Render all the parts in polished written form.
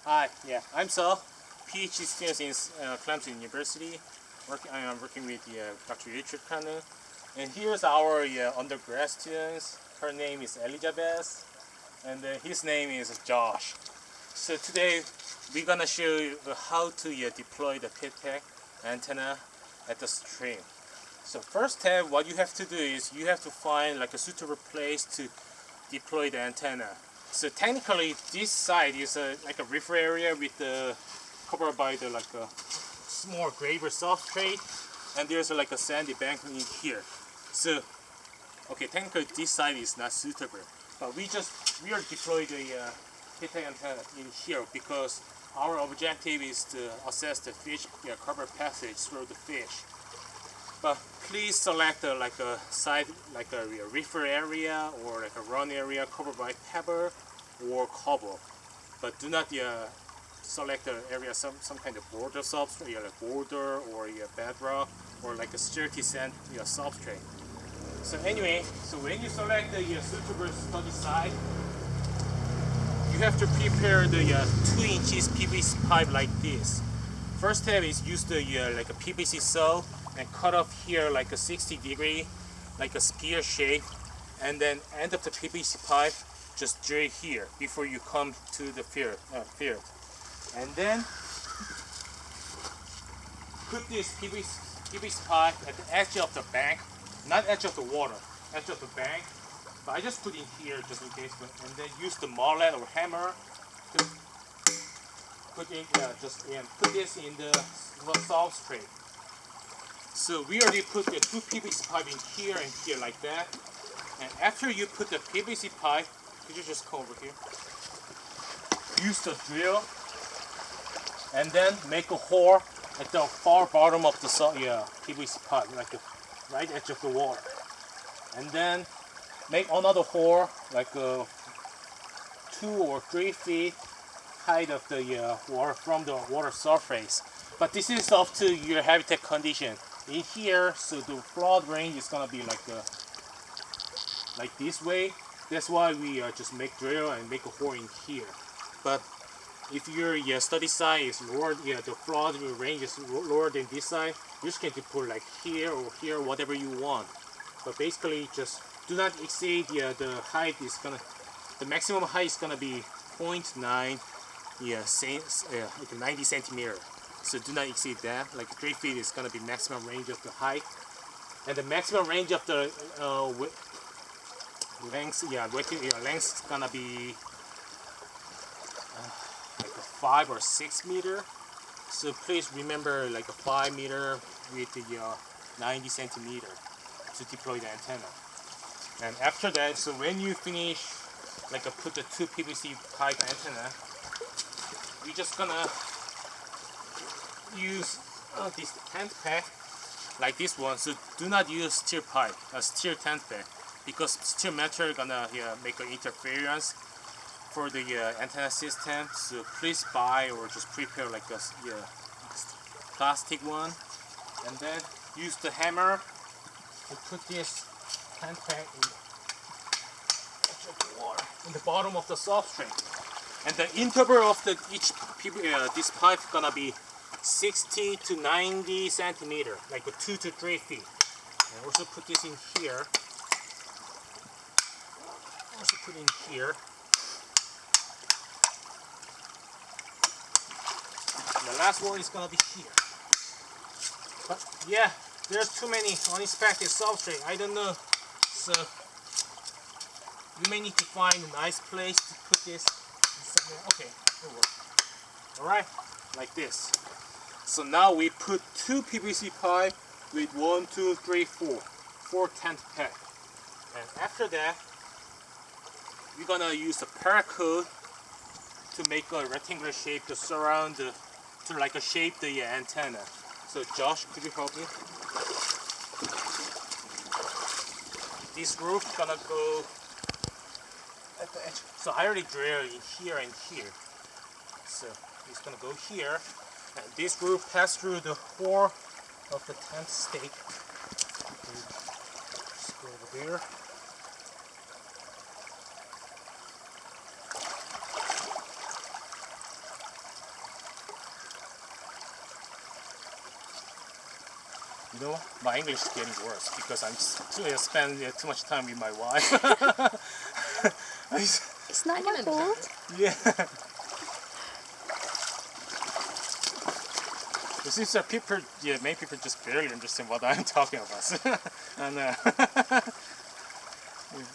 Hi, yeah, I'm Saul, PhD student in Clemson University. I'm working with Dr. Richard Kanu. And here's our undergrad students. Her name is Elizabeth, and his name is Josh. So today we're gonna show you how to deploy the PIT-tag antenna at the stream. So first step, what you have to do is you have to find like a suitable place to deploy the antenna. So technically, this side is like a river area with covered by the like a small gravel substrate, and there's like a sandy bank in here. So, okay, technically this side is not suitable, but we are deploying the PIT-tag antenna in here because our objective is to assess the fish cover passage through the fish. But please select like a side, like a river area or like a run area covered by pebble or cobble. But do not select the area some kind of border substrate, like boulder or bedrock or like a sturdy sand substrate. So anyway, so when you select the suitable study site, you have to prepare the 2 inches PVC pipe like this. First step is use the like a PVC saw and cut off here like a 60-degree, like a spear shape, and then end of the PVC pipe just drill here before you come to the field. And then put this PVC pipe at the edge of the bank, not edge of the water, edge of the bank. But I just put in here just in case, and then use the mallet or hammer to put this in the substrate. So we already put the 2 PVC pipe in here and here like that. And after you put the PVC pipe, could you just come over here? Use the drill and then make a hole at the far bottom of the PVC pipe, like the right edge of the water. And then make another hole like 2 or 3 feet height of the water from the water surface. But this is up to your habitat condition. In here, so the flood range is gonna be like this way. That's why we just make drill and make a hole in here. But if your study site is lower, the flood range is lower than this side, you just can put like here or here, whatever you want. But basically, just do not exceed the height is gonna. The maximum height is gonna be 0.9, like 90 centimeter. So do not exceed that. Like 3 feet is gonna be maximum range of the height, and the maximum range of the length. Length is gonna be like a 5 or 6 meter. So please remember like a 5 meter with the 90 centimeter to deploy the antenna. And after that, so when you finish, like put the 2 PVC pipe antenna, we're just gonna use this tent peg like this one. So do not use steel pipe, steel tent peg, because steel material gonna make an interference for the antenna system. So please buy or just prepare like a plastic one, and then use the hammer to put this tent peg in the bottom of the substrate. And the interval of this pipe gonna be 60 to 90 centimeter, like 2 to 3 feet. And also put this in here. Also put in here. And the last one is gonna be here. But yeah, there's too many uninspected substrate. I don't know. So you may need to find a nice place to put this. Okay, it'll work. Alright, like this. So now we put 2 PVC pipe with 1, 2, 3, 4 tent peg. And after that, we're gonna use a paracord to make a rectangular shape to surround to like shape the antenna. So Josh, could you help me? This roof is gonna go at the edge. So I already drilled in here and here. So it's gonna go here. And this roof passed through the hole of the tent stake. Just go over there. You know, my English is getting worse because I'm spending too much time with my wife. It's not my fault. Yeah. It seems that many people just barely understand what I'm talking about. And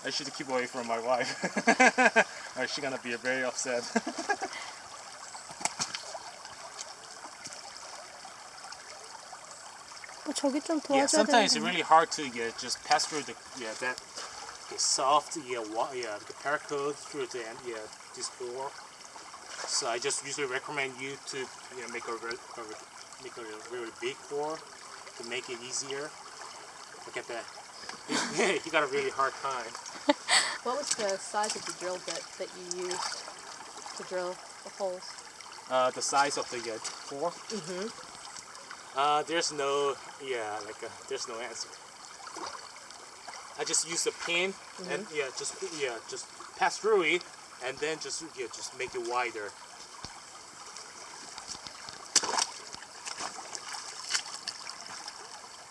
I should keep away from my wife. Or she's gonna be very upset. 저기 좀 Yeah, 도와줘야 sometimes it's 되는데. really hard to just pass through the soft the paracord through this door. So I just usually recommend you to make a really big core to make it easier. Look at that. You got a really hard time. What was the size of the drill bit that you used to drill the holes? The size of the core. There's no there's no answer. I just use a pin and just pass through it and then just make it wider.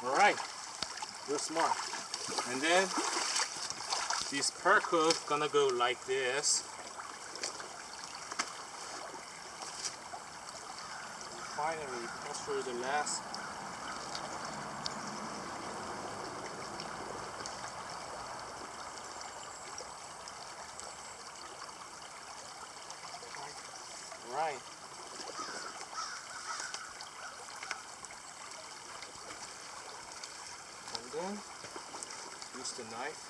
All right, real smart. And then this paracord gonna go like this. Finally, pass through the last. Right. And then use the knife.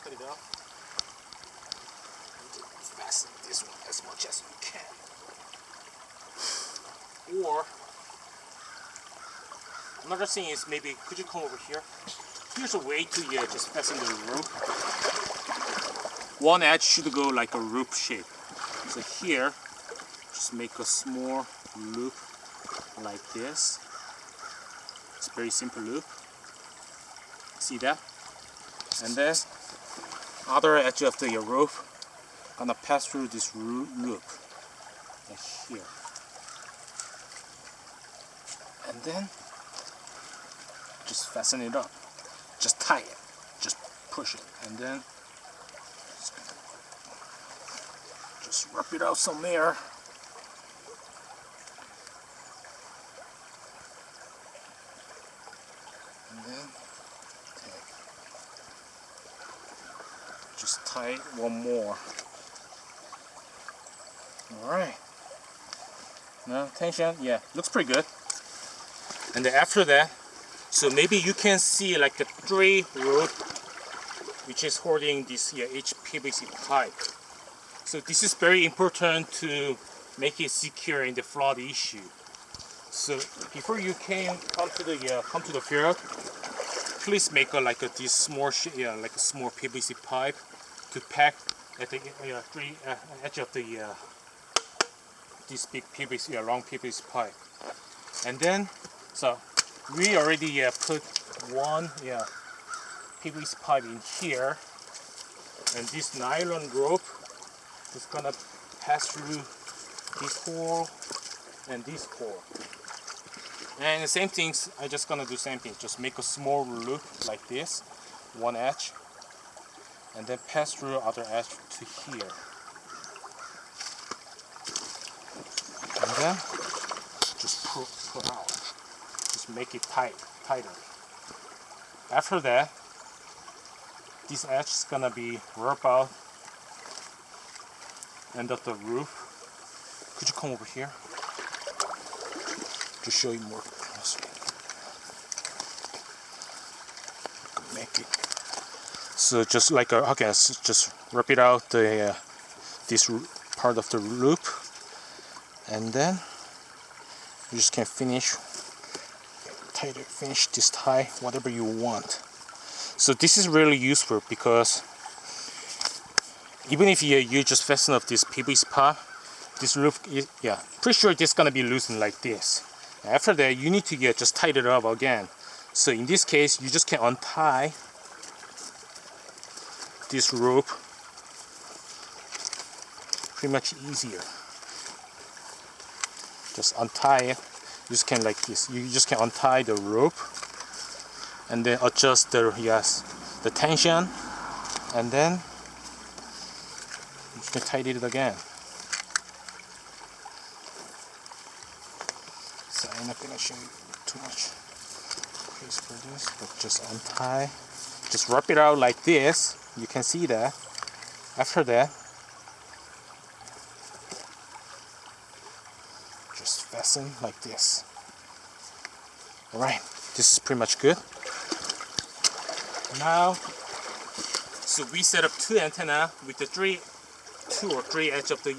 Cut it off. Fasten this one as much as you can. Or another thing is maybe could you come over here? Here's a way to just fasten the rope. One edge should go like a loop shape. So here, just make a small loop like this. It's a very simple loop. See that? And then other edge of the rope gonna pass through this loop like here. And then just fasten it up. Just tie it. Just push it. And then just rub it out some air. And then just tie one more. Alright. Now tension, yeah, looks pretty good. And then after that, so maybe you can see like the 3 rope which is holding this HPVC pipe. So this is very important to make it secure in the flood issue. So before you come to the field, please make this small like a small PVC pipe to pack at the edge of the this big PVC long PVC pipe. And then so we already put one PVC pipe in here, and this nylon rope is gonna pass through this hole and this hole. And the same things, I just gonna do same thing. Just make a small loop like this, one edge, and then pass through other edge to here. And then just pull out. Just make it tighter. After that, this edge is gonna be rub out end of the roof. Could you come over here to show you more closer? Make it so just like just rub it out this part of the loop, and then you just can finish this tie whatever you want. So this is really useful because even if you just fasten up this PVC pipe, this loop is, pretty sure it's gonna be loosened like this. After that, you need to just tighten it up again. So in this case, you just can untie this rope pretty much easier. just untie it. You just can like this. You just can untie the rope and then adjust the the tension, and then you can tighten it again. So I'm not gonna show you too much place for this, but just untie. Just wrap it out like this. You can see that. After that, just fasten like this. Alright, this is pretty much good. Now, so we set up two antenna with the two or three edge of the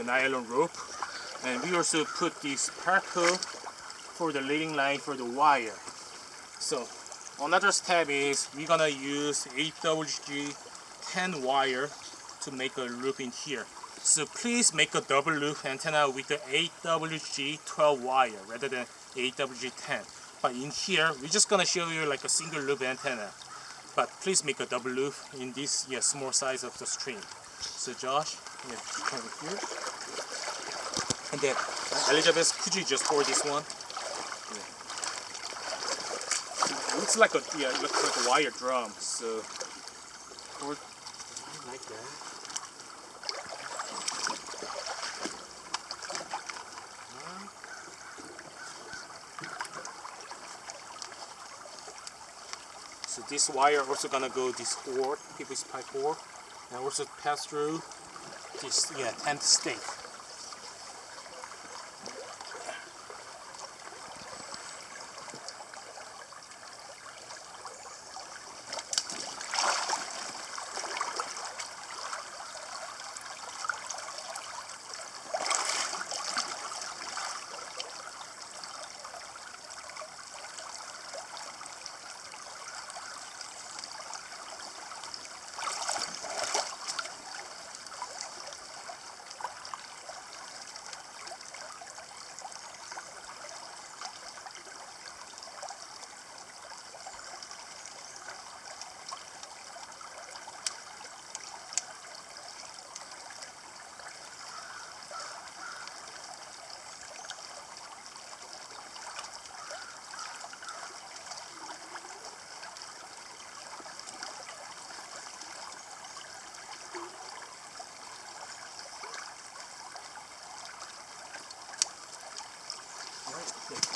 nylon rope, and we also put this paracord for the leading line for the wire. So another step is we're gonna use 8WG10 wire to make a loop in here. So please make a double loop antenna with the 8WG12 wire rather than 8WG10. But in here, we're just gonna show you like a single loop antenna. But please make a double loop in this small size of the string. So Josh, come here. And then Elizabeth, could you just hold this one? It looks like a it looks like a wire drum. So hold like that. So this wire also gonna go this cord, PVC pipe cord, and also pass through this tent stake.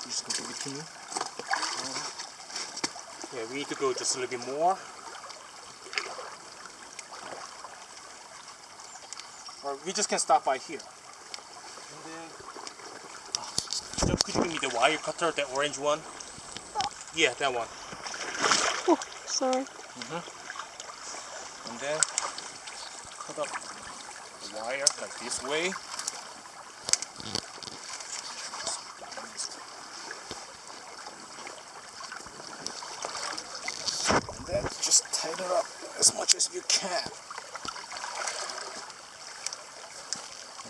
Just go between. Yeah, we need to go just a little bit more. Or we just can stop by here. And then, could you give me the wire cutter, that orange one? Yeah, that one. Oh, sorry. And then cut up the wire like this way. And then just tighten it up as much as you can.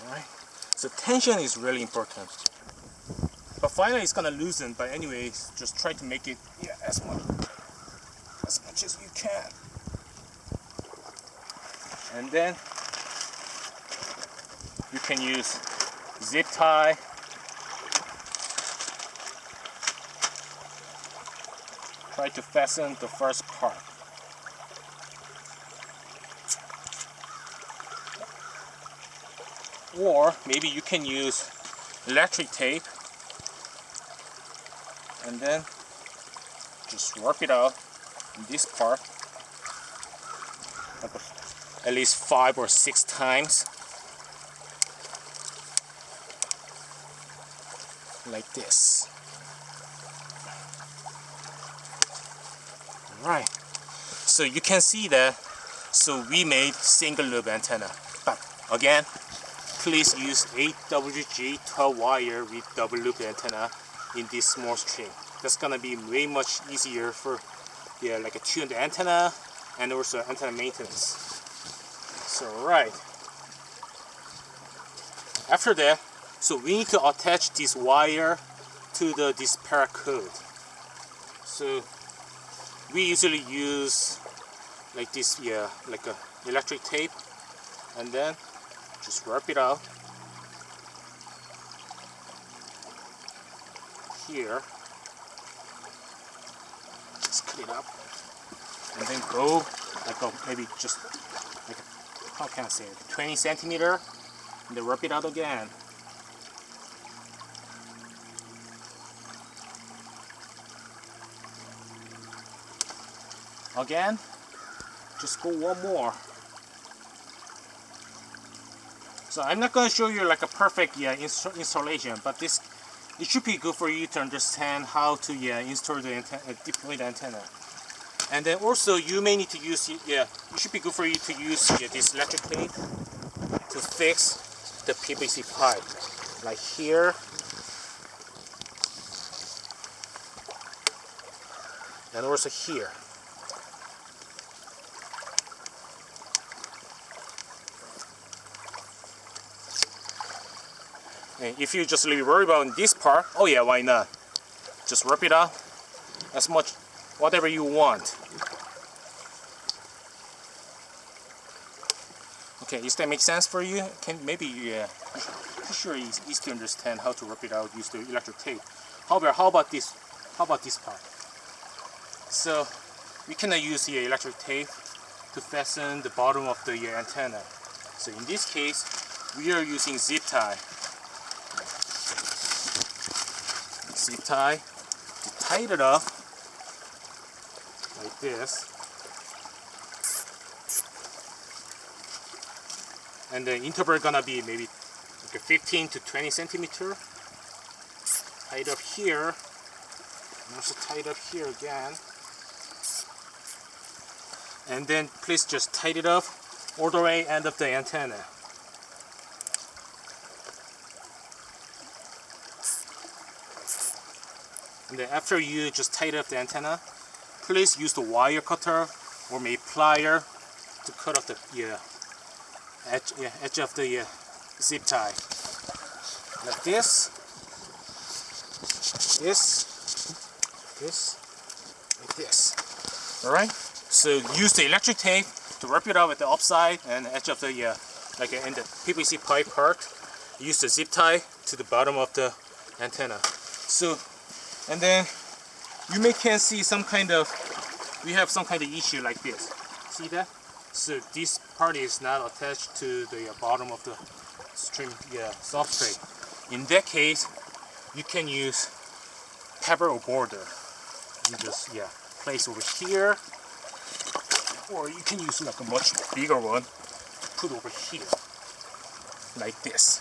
Alright. So tension is really important. But finally it's gonna loosen, but anyways, just try to make it as much as you can. And then you can use zip tie. Try to fasten the first part. Or maybe you can use electric tape and then just work it out in this part at least 5 or 6 times, like this. Alright, so you can see that. So we made single loop antenna, but again, please use 8WG12 wire with double loop antenna in this small string. That's gonna be way much easier for like a tuned antenna and also antenna maintenance. So right, after that, so we need to attach this wire to this paracord. So we usually use like this, like a electric tape, and then just wrap it out here. Just cut it up. And then go like maybe just like how can I say it, 20 centimeter, and then rub it out again. Again, just go one more. So I'm not going to show you like a perfect installation, but this it should be good for you to understand how to install the deploy the antenna. And then also you may need to use it should be good for you to use this electric tape to fix the PVC pipe, like here. And also here. And if you just worry about this part, oh yeah, why not? Just rub it out as much, whatever you want. Okay, does that make sense for you? Maybe sure it's easy to understand how to rub it out. Use the electric tape. However, how about this? How about this part? So we cannot use the electric tape to fasten the bottom of the antenna. So in this case, we are using zip tie. Zip tie to tie it up like this, and the interval gonna be maybe like 15 to 20 centimeter. Tie it up here, and also tie it up here again, and then please just tie it up all the way end of the antenna. And then after you just tied up the antenna, please use the wire cutter or maybe plier to cut off the edge of the zip tie. Like this, like this. Alright? So use the electric tape to wrap it up at the upside and edge of the like in the PVC pipe part. Use the zip tie to the bottom of the antenna. So, and then you can see some kind of, we have some kind of issue like this. See that? So this part is not attached to the bottom of the stream substrate. In that case, you can use pebble or boulder. You just place over here, or you can use like a much bigger one to put over here, like this.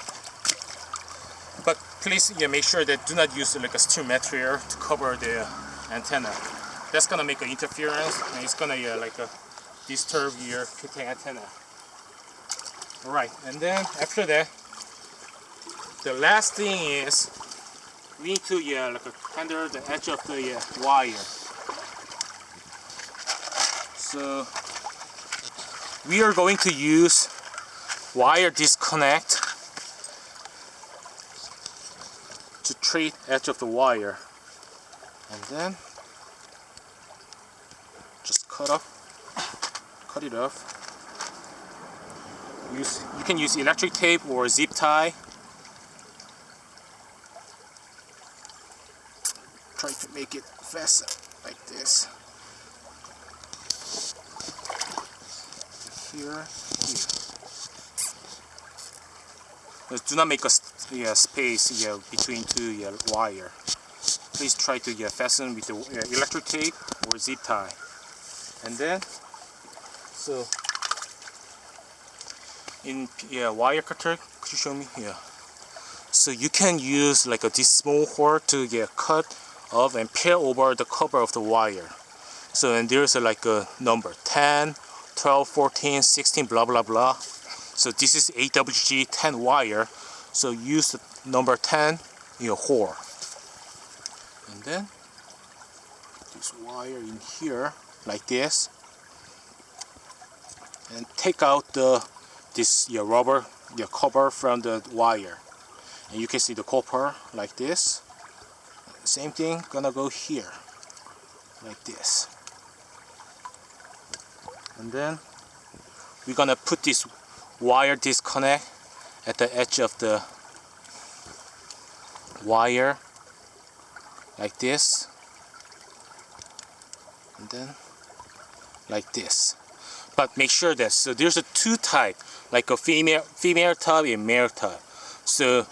But please make sure that do not use like a steel material to cover the antenna. That's gonna make an interference and it's gonna disturb your PIT-tag antenna. Alright, and then after that, the last thing is we need to handle the edge of the wire. So we are going to use wire disconnect to treat edge of the wire, and then just cut it off. You can use electric tape or zip tie. Try to make it fasten like this. Here. Do not make a space between two wire. Please try to fasten with the electric tape or zip tie. And then, so in wire cutter, could you show me? Yeah. So you can use like this small hole to cut off and peel over the cover of the wire. So and there's like a number 10, 12, 14, 16, blah blah blah. So this is AWG 10 wire. So use the number 10 hole. And then this wire in here like this, and take out this rubber cover from the wire, and you can see the copper like this. Same thing gonna go here like this, and then we're gonna put this wire disconnect at the edge of the wire like this, and then like this. But make sure that, so there's a two type, like a female tub and male tub. So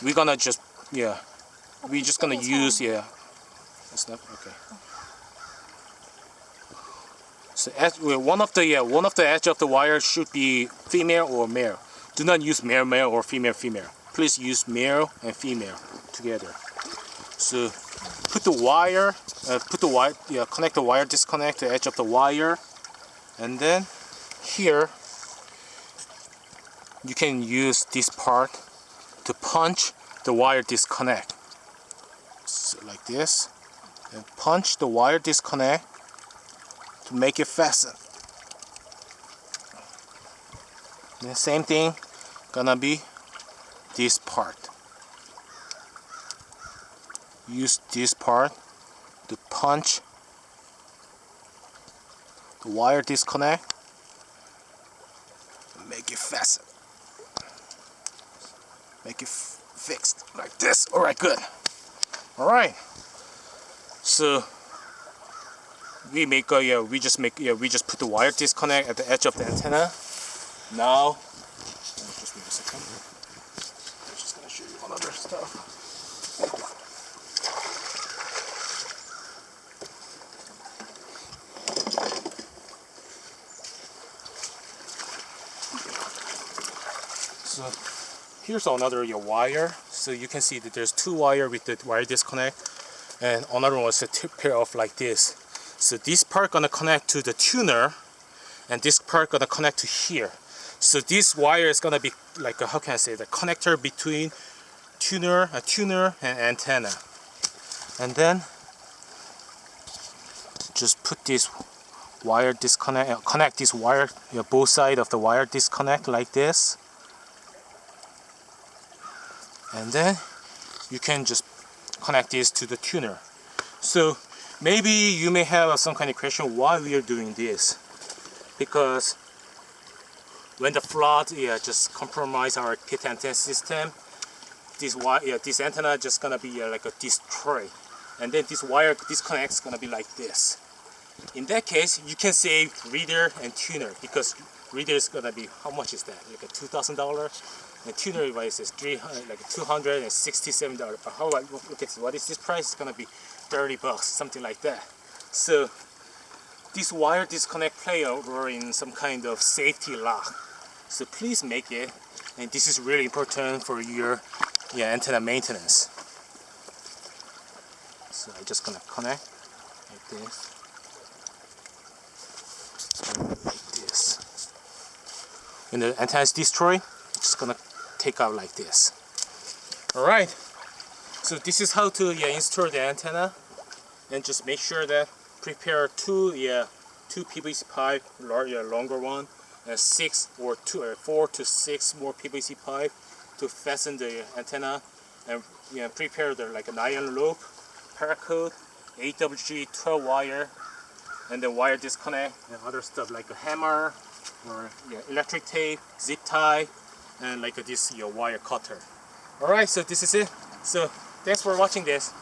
we're gonna just, we're just gonna use, that's not okay. So one of the edge of the wire should be female or male. Do not use male or female. Please use male and female together. So put the wire, connect the wire, disconnect the edge of the wire, and then here you can use this part to punch the wire disconnect. So like this, and punch the wire disconnect to make it fasten. The same thing gonna be this part. Use this part to punch the wire disconnect, make it fasten, make it fixed like this. All right, good. All right, so we just put the wire disconnect at the edge of the antenna. Now, just wait a second. I'm just gonna show you another stuff. So here's another wire. So you can see that there's two wire with the wire disconnect, and another one is a pair of like this. So this part gonna connect to the tuner, and this part gonna connect to here. So this wire is gonna be like a, how can I say, the connector between tuner and antenna. And then just put this wire disconnect, connect this wire, both sides of the wire disconnect like this. And then you can just connect this to the tuner. So maybe you may have some kind of question why we are doing this. Because when the flood just compromise our pit antenna system, this antenna just gonna be like a destroy, and then this wire disconnect is gonna be like this. In that case, you can save reader and tuner, because reader is gonna be, how much is that? Like a $2,000, and tuner device is $267. But how about, look at what is this price? It's gonna be $30, something like that. So this wire disconnect play a role in some kind of safety lock. So please make it, and this is really important for your antenna maintenance. So I'm just gonna connect like this, and like this. When the antenna is destroyed, it's just gonna take out like this. All right. So this is how to install the antenna, and just make sure that prepare two PVC pipe, longer one, and 4 to 6 more PVC pipe to fasten the antenna, and prepare like a nylon loop, paracord, AWG 12 wire, and the wire disconnect and other stuff like a hammer or electric tape, zip tie, and like this wire cutter. All right, so this is it. So thanks for watching this.